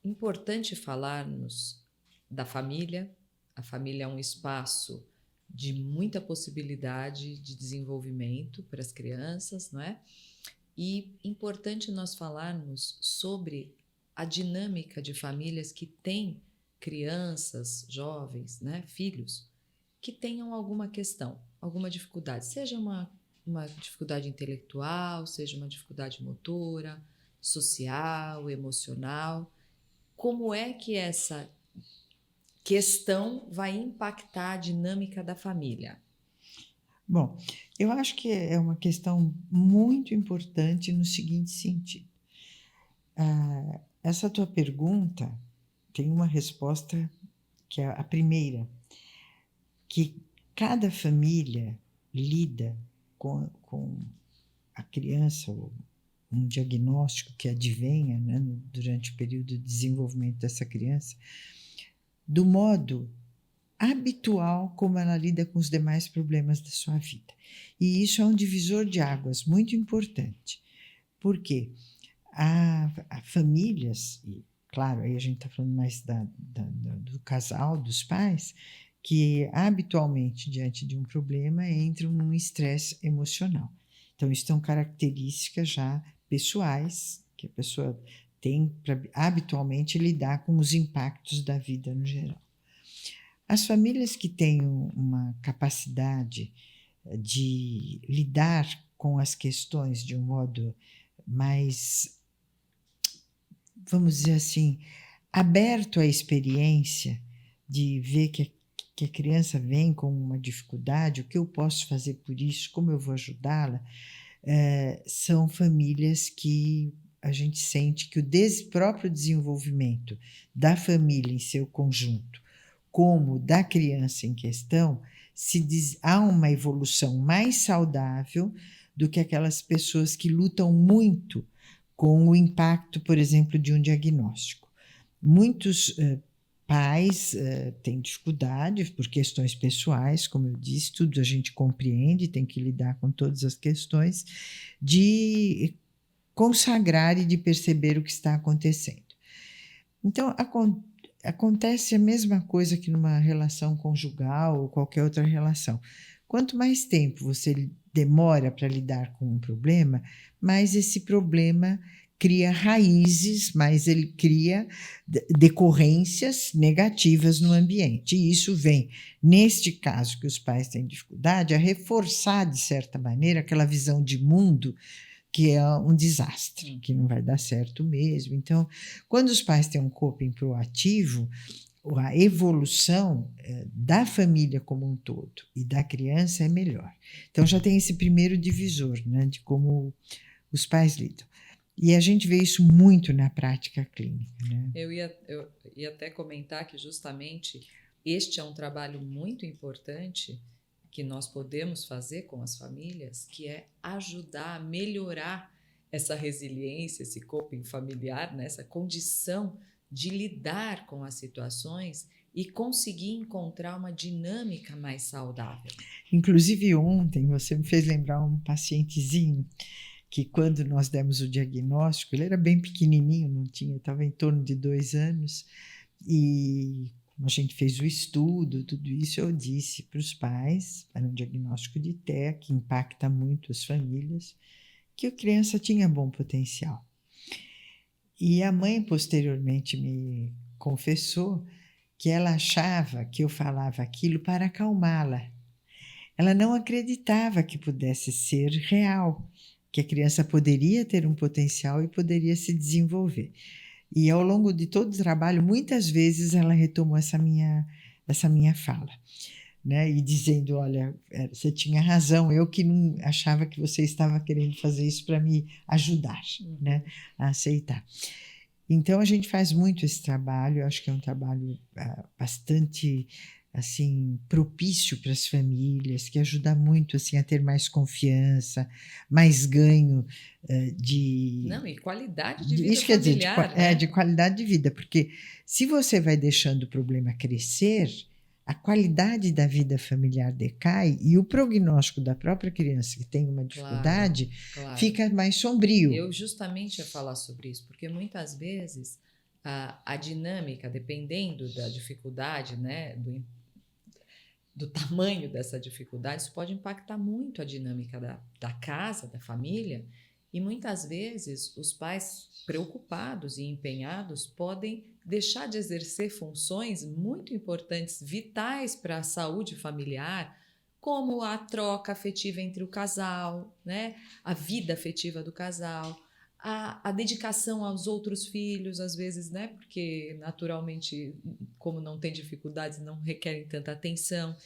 importante falarmos da família. A família é um espaço de muita possibilidade de desenvolvimento para as crianças, não é? E importante nós falarmos sobre a dinâmica de famílias que têm crianças, jovens, né, filhos, que tenham alguma questão, alguma dificuldade, seja uma dificuldade intelectual, seja uma dificuldade motora, social, emocional. Como é que essa questão vai impactar a dinâmica da família? Bom, eu acho que é uma questão muito importante no seguinte sentido. Essa tua pergunta tem uma resposta que é a primeira, que cada família lida com a criança, ou um diagnóstico que advenha, né, durante o período de desenvolvimento dessa criança, do modo habitual como ela lida com os demais problemas da sua vida. E isso é um divisor de águas muito importante. Por quê? Há famílias, e claro, aí a gente está falando mais do casal, dos pais, que habitualmente, diante de um problema, entram num estresse emocional. Então, isso são características já pessoais que a pessoa tem para habitualmente lidar com os impactos da vida no geral. As famílias que têm uma capacidade de lidar com as questões de um modo mais, vamos dizer assim, aberto à experiência, de ver que a criança vem com uma dificuldade, o que eu posso fazer por isso, como eu vou ajudá-la, são famílias que a gente sente que o próprio desenvolvimento da família em seu conjunto, como da criança em questão, há uma evolução mais saudável do que aquelas pessoas que lutam muito com o impacto, por exemplo, de um diagnóstico. Muitos pais têm dificuldades por questões pessoais, como eu disse, tudo a gente compreende, tem que lidar com todas as questões, de consagrar e de perceber o que está acontecendo. Então, acontece a mesma coisa que numa relação conjugal ou qualquer outra relação. Quanto mais tempo você demora para lidar com um problema, mais esse problema cria raízes, mais ele cria decorrências negativas no ambiente. E isso vem, neste caso que os pais têm dificuldade, a reforçar, de certa maneira, aquela visão de mundo que é um desastre, que não vai dar certo mesmo. Então, quando os pais têm um coping proativo, a evolução da família como um todo e da criança é melhor. Então, já tem esse primeiro divisor, né, de como os pais lidam. E a gente vê isso muito na prática clínica, né? Eu ia até comentar que justamente este é um trabalho muito importante que nós podemos fazer com as famílias, que é ajudar a melhorar essa resiliência, esse coping familiar, né? Essa condição de lidar com as situações e conseguir encontrar uma dinâmica mais saudável. Inclusive ontem você me fez lembrar um pacientezinho que quando nós demos o diagnóstico, ele era bem pequenininho, não tinha, estava em torno de 2 anos, e como a gente fez o estudo, tudo isso, eu disse para os pais, era um diagnóstico de TEA, que impacta muito as famílias, que a criança tinha bom potencial. E a mãe posteriormente me confessou que ela achava que eu falava aquilo para acalmá-la. Ela não acreditava que pudesse ser real, que a criança poderia ter um potencial e poderia se desenvolver. E ao longo de todo o trabalho, muitas vezes ela retomou essa minha fala, né? E dizendo, olha, você tinha razão, eu que não achava que você estava querendo fazer isso para me ajudar, né, a aceitar. Então a gente faz muito esse trabalho, eu acho que é um trabalho bastante assim propício para as famílias, que ajuda muito assim a ter mais confiança, mais ganho Não, e qualidade de vida isso quer dizer familiar, né? de qualidade de vida, porque se você vai deixando o problema crescer, a qualidade da vida familiar decai e o prognóstico da própria criança que tem uma dificuldade Claro. fica mais sombrio. Eu justamente ia falar sobre isso, porque muitas vezes a dinâmica, dependendo da dificuldade, né, do tamanho dessa dificuldade, isso pode impactar muito a dinâmica da casa, da família, e muitas vezes os pais preocupados e empenhados podem deixar de exercer funções muito importantes, vitais para a saúde familiar, como a troca afetiva entre o casal, né? A vida afetiva do casal, a dedicação aos outros filhos, às vezes, né? Porque naturalmente, como não tem dificuldades, não requerem tanta atenção.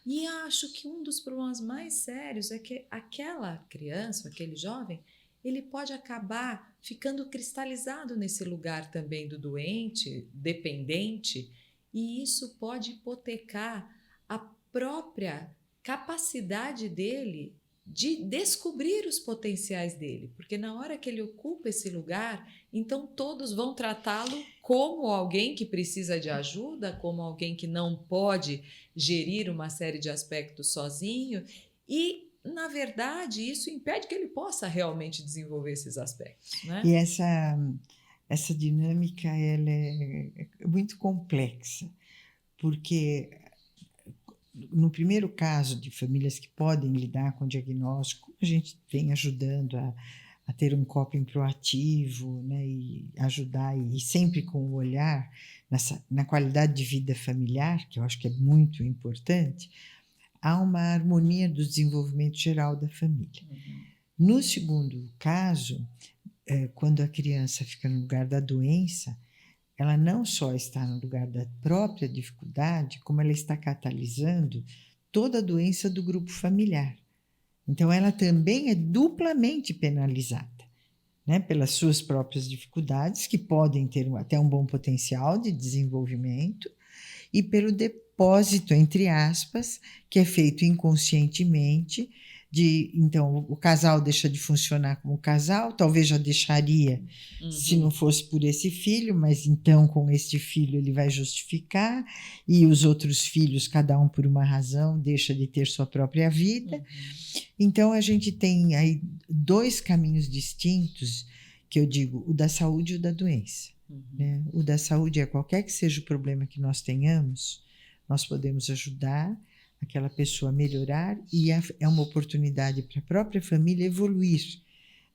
E acho que um dos problemas mais sérios é que aquela criança, aquele jovem, ele pode acabar ficando cristalizado nesse lugar também do doente, dependente, e isso pode hipotecar a própria capacidade dele de descobrir os potenciais dele, porque na hora que ele ocupa esse lugar, então todos vão tratá-lo como alguém que precisa de ajuda, como alguém que não pode gerir uma série de aspectos sozinho, e na verdade isso impede que ele possa realmente desenvolver esses aspectos, né? E essa dinâmica ela é muito complexa, porque no primeiro caso de famílias que podem lidar com o diagnóstico, a gente vem ajudando a ter um coping proativo, né, e ajudar, e sempre com o olhar na qualidade de vida familiar, que eu acho que é muito importante, há uma harmonia do desenvolvimento geral da família. No segundo caso, quando a criança fica no lugar da doença, ela não só está no lugar da própria dificuldade, como ela está catalisando toda a doença do grupo familiar. Então, ela também é duplamente penalizada, né, pelas suas próprias dificuldades, que podem ter até um bom potencial de desenvolvimento, e pelo depósito, entre aspas, que é feito inconscientemente. Então, o casal deixa de funcionar como casal, talvez já deixaria se não fosse por esse filho, mas então com este filho ele vai justificar, e os outros filhos, cada um por uma razão, deixa de ter sua própria vida. Então, a gente tem aí dois caminhos distintos, que eu digo, o da saúde e o da doença. Né? O da saúde é qualquer que seja o problema que nós tenhamos, nós podemos ajudar aquela pessoa a melhorar, e é uma oportunidade para a própria família evoluir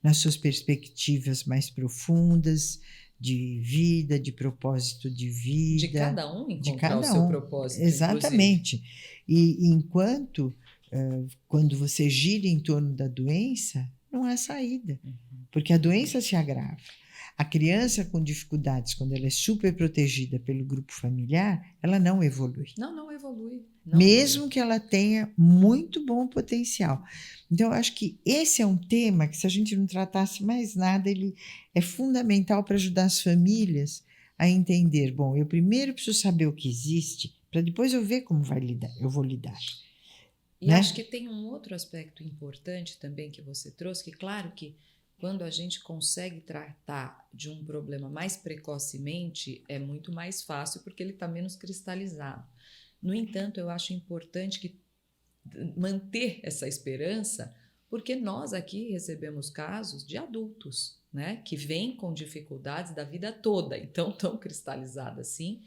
nas suas perspectivas mais profundas de vida, de propósito de vida. De cada um encontrar o seu propósito, exatamente. E enquanto, quando você gira em torno da doença, não há saída, porque a doença se agrava. A criança com dificuldades, quando ela é super protegida pelo grupo familiar, ela não evolui. Não evolui. Mesmo que ela tenha muito bom potencial. Então, eu acho que esse é um tema que, se a gente não tratasse mais nada, ele é fundamental para ajudar as famílias a entender. Bom, eu primeiro preciso saber o que existe, para depois eu ver como eu vou lidar. E acho que tem um outro aspecto importante também que você trouxe, que claro que quando a gente consegue tratar de um problema mais precocemente, é muito mais fácil porque ele está menos cristalizado. No entanto, eu acho importante manter essa esperança, porque nós aqui recebemos casos de adultos, né, que vêm com dificuldades da vida toda, então tão cristalizada assim,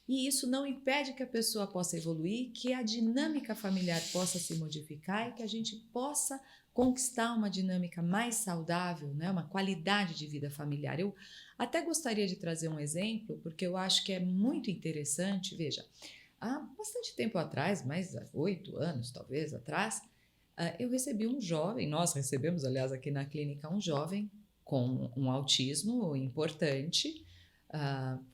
e isso não impede que a pessoa possa evoluir, que a dinâmica familiar possa se modificar e que a gente possa conquistar uma dinâmica mais saudável, né? Uma qualidade de vida familiar. Eu até gostaria de trazer um exemplo, porque eu acho que é muito interessante. Veja, há bastante tempo atrás, mais de 8 anos talvez atrás, eu recebi um jovem, nós recebemos, aliás, aqui na clínica, um jovem com um autismo importante,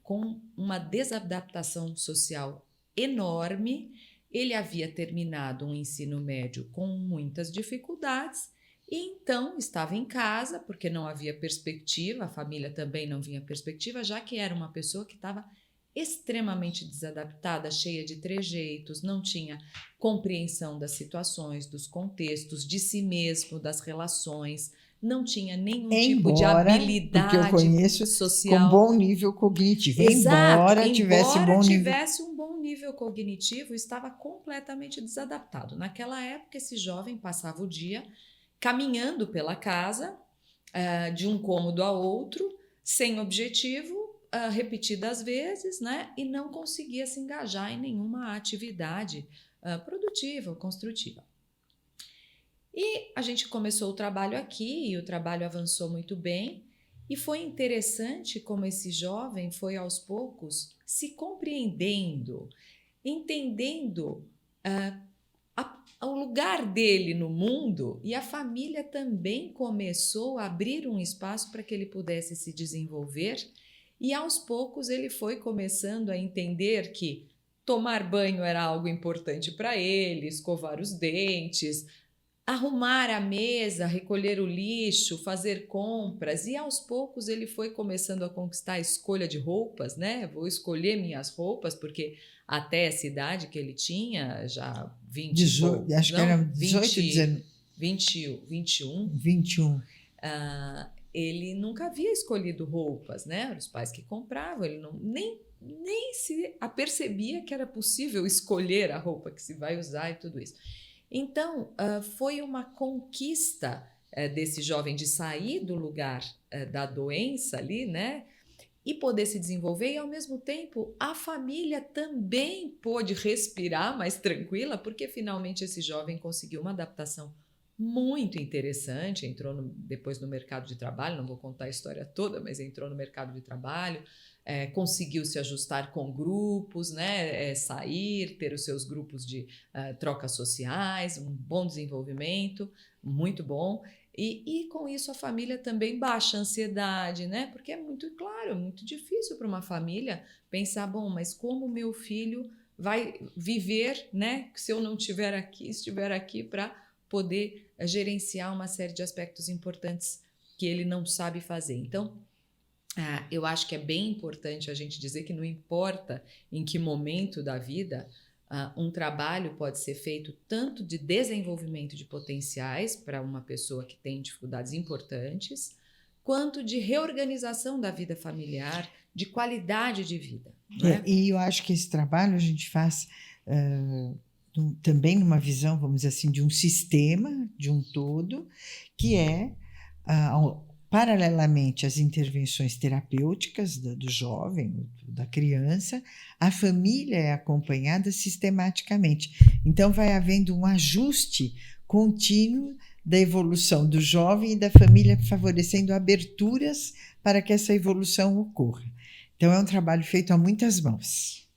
com uma desadaptação social enorme. Ele havia terminado um ensino médio com muitas dificuldades e então estava em casa porque não havia perspectiva, a família também não vinha perspectiva, já que era uma pessoa que estava extremamente desadaptada, cheia de trejeitos, não tinha compreensão das situações, dos contextos, de si mesmo, das relações, não tinha nenhum tipo de habilidade porque eu conheço social. Com bom nível cognitivo. Exato, Embora tivesse um bom nível cognitivo, estava completamente desadaptado. Naquela época, esse jovem passava o dia caminhando pela casa, de um cômodo a outro, sem objetivo, repetidas vezes, né? E não conseguia se engajar em nenhuma atividade produtiva ou construtiva. E a gente começou o trabalho aqui e o trabalho avançou muito bem. E foi interessante como esse jovem foi aos poucos se compreendendo, entendendo o lugar dele no mundo, e a família também começou a abrir um espaço para que ele pudesse se desenvolver. E aos poucos ele foi começando a entender que tomar banho era algo importante para ele, escovar os dentes, arrumar a mesa, recolher o lixo, fazer compras, e aos poucos ele foi começando a conquistar a escolha de roupas, né? Vou escolher minhas roupas, porque até essa idade que ele tinha, já 20 e poucos, Acho que era 18, 19. 21, 21. ele nunca havia escolhido roupas, né? Eram os pais que compravam, ele nem se apercebia que era possível escolher a roupa que se vai usar e tudo isso. Então, foi uma conquista desse jovem de sair do lugar da doença ali, né? E poder se desenvolver, e ao mesmo tempo a família também pôde respirar mais tranquila, porque finalmente esse jovem conseguiu uma adaptação muito interessante, entrou depois no mercado de trabalho, não vou contar a história toda, mas entrou no mercado de trabalho, conseguiu se ajustar com grupos, né, sair, ter os seus grupos de trocas sociais, um bom desenvolvimento, muito bom. E com isso a família também baixa a ansiedade, né? Porque é muito claro, é muito difícil para uma família pensar, bom, mas como meu filho vai viver, né? Se eu não estiver aqui para poder gerenciar uma série de aspectos importantes que ele não sabe fazer. Então, eu acho que é bem importante a gente dizer que não importa em que momento da vida um trabalho pode ser feito tanto de desenvolvimento de potenciais para uma pessoa que tem dificuldades importantes, quanto de reorganização da vida familiar, de qualidade de vida. Né? E eu acho que esse trabalho a gente faz também numa visão, vamos dizer assim, de um sistema, de um todo, que é paralelamente às intervenções terapêuticas do jovem, da criança, a família é acompanhada sistematicamente. Então, vai havendo um ajuste contínuo da evolução do jovem e da família, favorecendo aberturas para que essa evolução ocorra. Então, é um trabalho feito a muitas mãos.